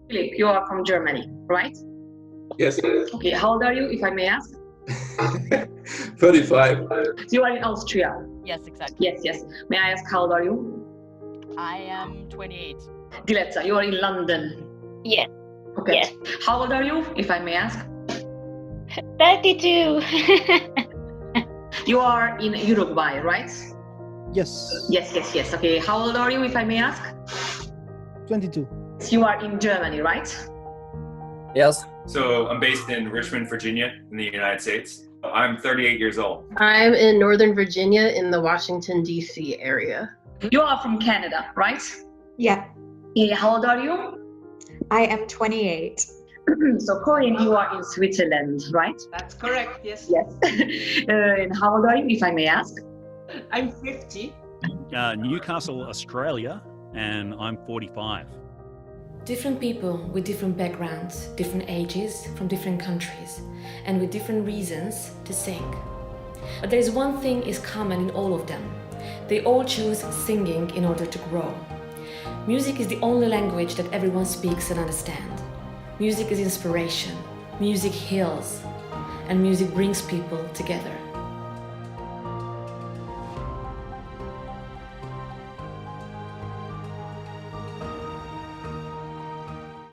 Philip, you are from Germany, right? Yes. Okay, how old are you, if I may ask? 35. You are in Austria. Yes, exactly. Yes. May I ask how old are you? I am 28. Diletta, you are in London. Yes. Okay. Yes. How old are you, if I may ask? 32. You are in Uruguay, right? Yes. Yes. Okay, how old are you, if I may ask? 22. You are in Germany, right? Yes. So I'm based in Richmond, Virginia, in the United States. I'm 38 years old. I'm in Northern Virginia in the Washington, D.C. area. You are from Canada, right? Yeah, Okay, how old are you? I am 28. So Corinne, you are in Switzerland, right? That's correct, yes. Yes. And how old are you, if I may ask? I'm 50. Newcastle, Australia, and I'm 45. Different people with different backgrounds, different ages, from different countries, and with different reasons to sing. But there is one thing is common in all of them. They all choose singing in order to grow. Music is the only language that everyone speaks and understands. Music is inspiration, music heals, and music brings people together.